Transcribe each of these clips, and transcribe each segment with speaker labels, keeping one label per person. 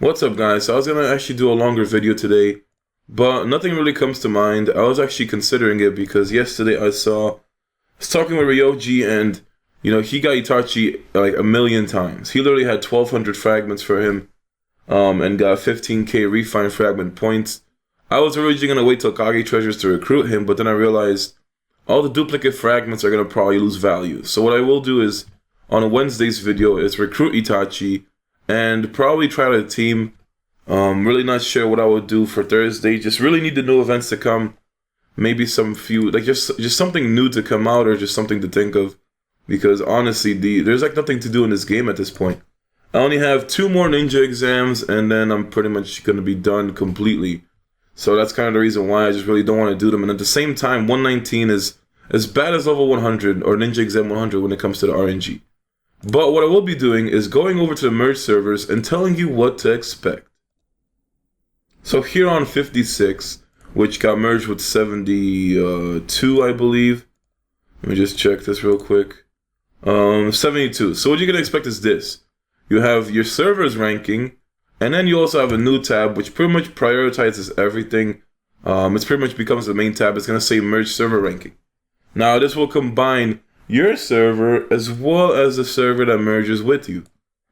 Speaker 1: What's up, guys? So I was gonna actually do a longer video today, but nothing really comes to mind. I was actually considering it because yesterday I was talking with Ryoji, and he got Itachi like a million times. He literally had 1,200 fragments for him, and got 15k refined fragment points. I was originally gonna wait till Kage Treasures to recruit him, but then I realized all the duplicate fragments are gonna probably lose value. So what I will do is on Wednesday's video is recruit Itachi and probably try to team. Really not sure what I would do for Thursday. Just really need the new events to come. Maybe some few, like just something new to come out, or just something to think of. Because honestly, there's like nothing to do in this game at this point. I only have 2 more ninja exams, and then I'm pretty much gonna be done completely. So that's kind of the reason why I just really don't want to do them. And at the same time, 119 is as bad as level 100 or ninja exam 100 when it comes to the RNG. But what I will be doing is going over to the merge servers and telling you what to expect. So here on 56, which got merged with 72, I believe. Let me just check this real quick. 72. So what you're going to expect is this. You have your servers ranking, and then you also have a new tab, which pretty much prioritizes everything. It pretty much becomes the main tab. It's going to say merge server ranking. Now this will combine your server as well as the server that merges with you.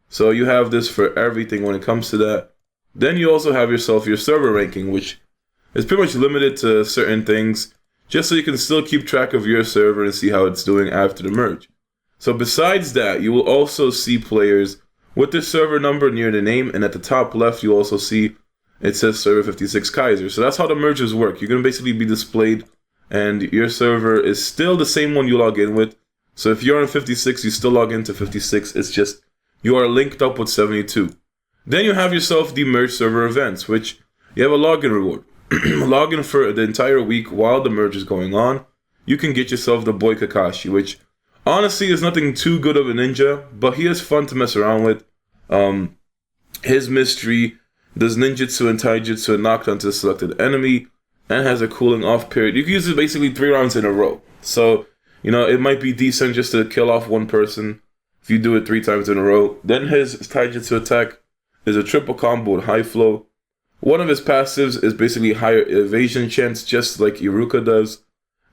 Speaker 1: So you have this for everything when it comes to that. Then you also have yourself your server ranking, which is pretty much limited to certain things, just so you can still keep track of your server and see how it's doing after the merge. So besides that, you will also see players with their server number near the name, and at the top left you also see it says server 56 Kaiser. So that's how the merges work. You're going to basically be displayed, and your server is still the same one you log in with. So if you're on 56, you still log into 56. It's just you are linked up with 72. Then you have yourself the merge server events, which you have a login reward. Login for the entire week while the merge is going on. You can get yourself the boy Kakashi, which honestly is nothing too good of a ninja, but he is fun to mess around with. His mystery does ninjutsu and taijutsu and knockdown to the selected enemy, and has a cooling off period. You can use it basically 3 rounds in a row. So it might be decent just to kill off one person if you do it 3 times in a row. Then his taijutsu attack is a triple combo with high flow. One of his passives is basically higher evasion chance, just like Iruka does.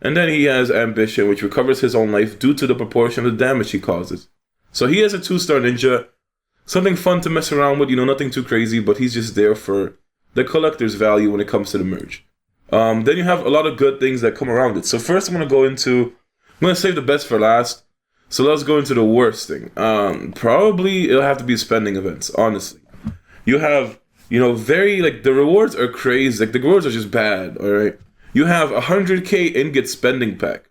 Speaker 1: And then he has ambition, which recovers his own life due to the proportion of the damage he causes. So he is a 2-star ninja. Something fun to mess around with, nothing too crazy, but he's just there for the collector's value when it comes to the merge. Then you have a lot of good things that come around it. So first I'm going to save the best for last. So let's go into the worst thing. Probably it'll have to be spending events, honestly. You have, the rewards are crazy. Like, the rewards are just bad, alright? You have 100k ingot spending pack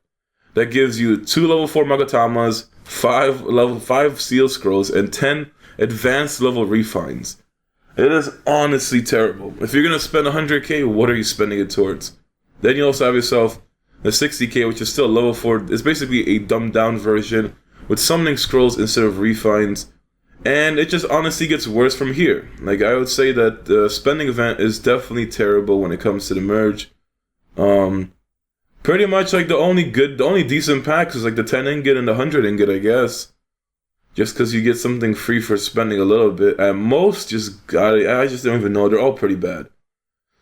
Speaker 1: that gives you 2 level 4 Magatamas, 5 level 5 seal scrolls, and 10 advanced level refines. It is honestly terrible. If you're gonna spend 100k, what are you spending it towards? Then you also have yourself the 60k, which is still level 4. It's basically a dumbed down version with summoning scrolls instead of refines. And it just honestly gets worse from here. Like, I would say that the spending event is definitely terrible when it comes to the merge. Pretty much like the only decent packs is like the 10 ingot and the 100 ingot, I guess. Just because you get something free for spending a little bit. At most, I just don't even know. They're all pretty bad.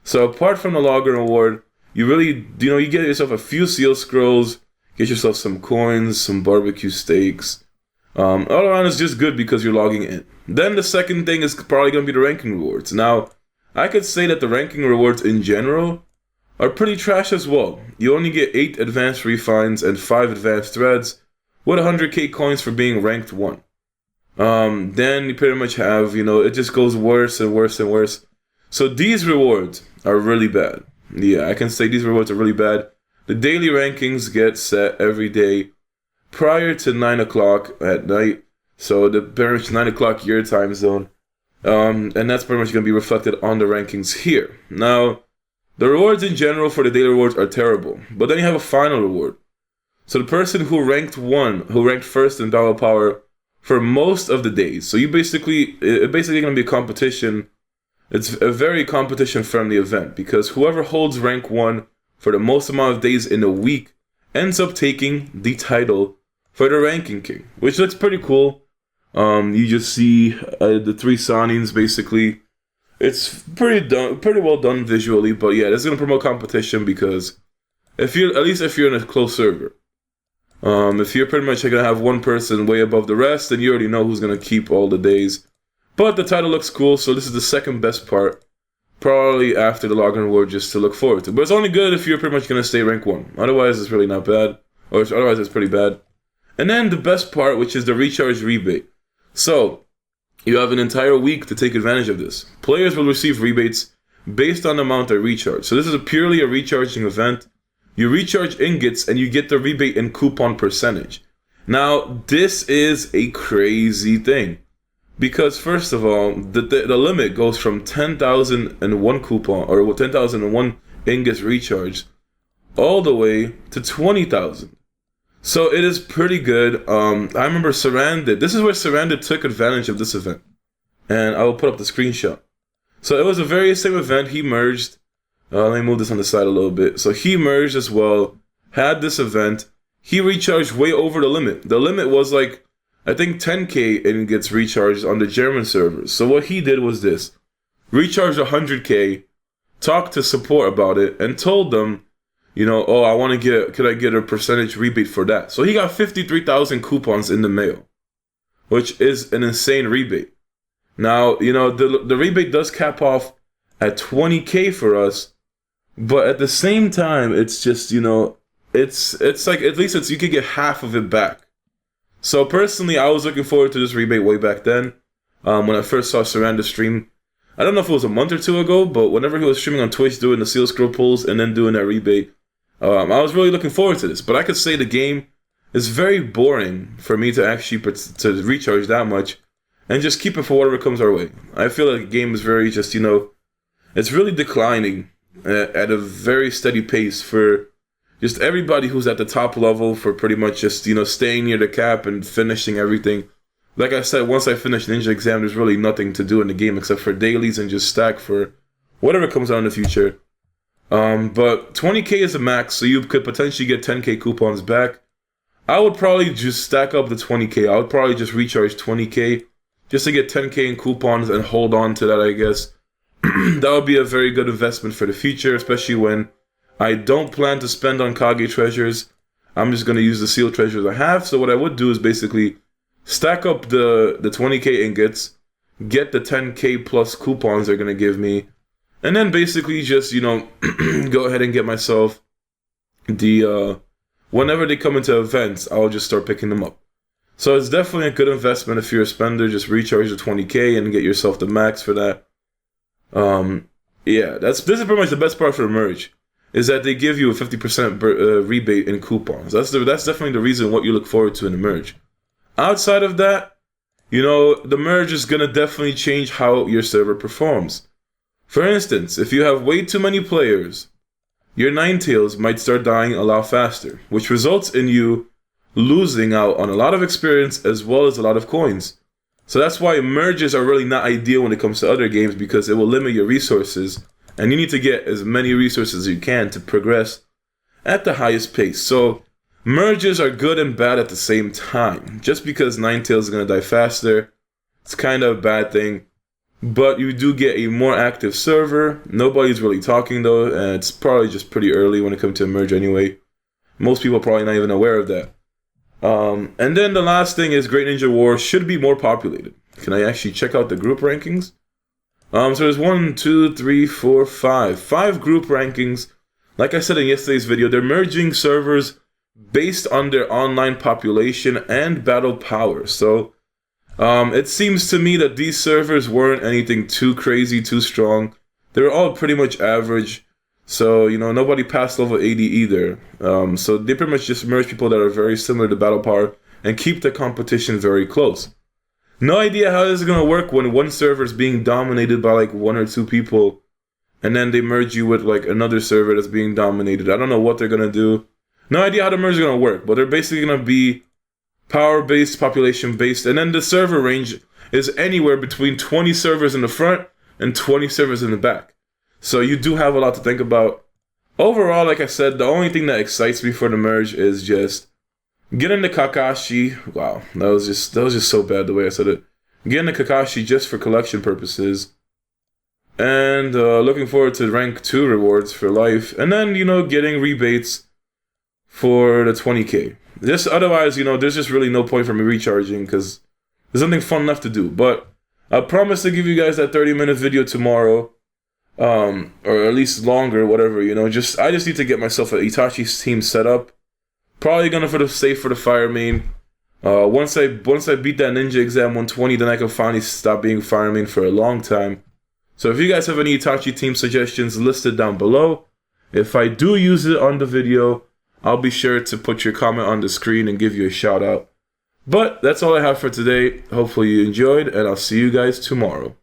Speaker 1: So apart from the login reward, you really, you get yourself a few seal scrolls, get yourself some coins, some barbecue steaks. All around is just good because you're logging in. Then the second thing is probably going to be the ranking rewards. Now, I could say that the ranking rewards in general are pretty trash as well. You only get 8 advanced refines and 5 advanced threads with 100k coins for being ranked 1. Then you pretty much have, it just goes worse and worse and worse. So these rewards are really bad. Yeah, I can say these rewards are really bad. The daily rankings get set every day prior to 9 o'clock at night. So the pretty much 9 o'clock your time zone. And that's pretty much going to be reflected on the rankings here. Now, the rewards in general for the daily rewards are terrible. But then you have a final reward. So the person who ranked first in Battle Power for most of the days. So it's basically going to be a competition. It's a very competition-friendly event because whoever holds rank 1 for the most amount of days in a week ends up taking the title for the Ranking King, which looks pretty cool. You just see the 3 Sanins basically It's pretty well done visually, but yeah, it's gonna promote competition because if you're in a close server, if you're pretty much gonna have one person way above the rest, then you already know who's gonna keep all the days. But the title looks cool, so this is the second best part, probably after the login reward, just to look forward to. But it's only good if you're pretty much gonna stay rank 1. Otherwise, it's really not bad, or otherwise it's pretty bad. And then the best part, which is the recharge rebate. So you have an entire week to take advantage of this. Players will receive rebates based on the amount they recharge. So this is purely a recharging event. You recharge ingots and you get the rebate in coupon percentage. Now, this is a crazy thing. Because first of all, the limit goes from 10,001 coupon, or 10,001 ingots recharged, all the way to 20,000. So it is pretty good. I remember Sarandon. This is where Sarandon took advantage of this event. And I will put up the screenshot. So it was a very same event. He merged. Let me move this on the side a little bit. So he merged as well. Had this event. He recharged way over the limit. The limit was like, I think 10k and gets recharged on the German servers. So what he did was this. Recharged 100k. Talked to support about it. And told them, oh, could I get a percentage rebate for that? So he got 53,000 coupons in the mail, which is an insane rebate. Now, the rebate does cap off at 20k for us, but at the same time, it's just, it's like, at least you could get half of it back. So personally, I was looking forward to this rebate way back then, when I first saw Sarandon stream. I don't know if it was a month or two ago, but whenever he was streaming on Twitch doing the seal scroll pulls and then doing that rebate, I was really looking forward to this. But I could say the game is very boring for me to actually to recharge that much and just keep it for whatever comes our way. I feel like the game is very just, it's really declining at a very steady pace for just everybody who's at the top level, for pretty much just, staying near the cap and finishing everything. Like I said, once I finish Ninja Exam, there's really nothing to do in the game except for dailies and just stack for whatever comes out in the future. But 20k is the max, so you could potentially get 10k coupons back. I would probably just stack up the 20k. I would probably just recharge 20k just to get 10k in coupons and hold on to that, I guess. That would be a very good investment for the future, especially when I don't plan to spend on Kage treasures. I'm just going to use the seal treasures I have. So what I would do is basically stack up the 20k ingots, get the 10k plus coupons they're going to give me, and then basically just, go ahead and get myself whenever they come into events, I'll just start picking them up. So it's definitely a good investment if you're a spender. Just recharge the 20k and get yourself the max for that. Yeah, this is pretty much the best part for the merge, is that they give you a 50% rebate in coupons. That's definitely the reason what you look forward to in the merge. Outside of that, the merge is going to definitely change how your server performs. For instance, if you have way too many players, your Ninetales might start dying a lot faster, which results in you losing out on a lot of experience as well as a lot of coins. So that's why merges are really not ideal when it comes to other games, because it will limit your resources, and you need to get as many resources as you can to progress at the highest pace. So merges are good and bad at the same time. Just because Ninetales is going to die faster, it's kind of a bad thing. But you do get a more active server. Nobody's really talking though, and it's probably just pretty early when it comes to a merge anyway. Most people are probably not even aware of that. And then the last thing is Great Ninja War should be more populated. Can I actually check out the group rankings? So there's 1, 2, 3, 4, 5. 5 group rankings. Like I said in yesterday's video, they're merging servers based on their online population and battle power. So it seems to me that these servers weren't anything too crazy, too strong. They were all pretty much average. So, nobody passed level 80 either. So they pretty much just merge people that are very similar to battle power and keep the competition very close. No idea how this is going to work when one server is being dominated by like 1 or 2 people, and then they merge you with like another server that's being dominated. I don't know what they're going to do. No idea how the merge is going to work, but they're basically going to be power-based, population-based, and then the server range is anywhere between 20 servers in the front and 20 servers in the back. So you do have a lot to think about. Overall, like I said, the only thing that excites me for the merge is just getting the Kakashi. Wow, that was just so bad the way I said it. Getting the Kakashi just for collection purposes. And looking forward to rank 2 rewards for life. And then, getting rebates for the 20k. Just otherwise, there's just really no point for me recharging because there's nothing fun left to do. But I promise to give you guys that 30-minute video tomorrow. Or at least longer, whatever, I just need to get myself an Itachi team set up. Probably gonna save for the fire main. Once I beat that ninja exam 120, then I can finally stop being fire main for a long time. So if you guys have any Itachi team suggestions, listed down below. If I do use it on the video, I'll be sure to put your comment on the screen and give you a shout out. But that's all I have for today. Hopefully you enjoyed, and I'll see you guys tomorrow.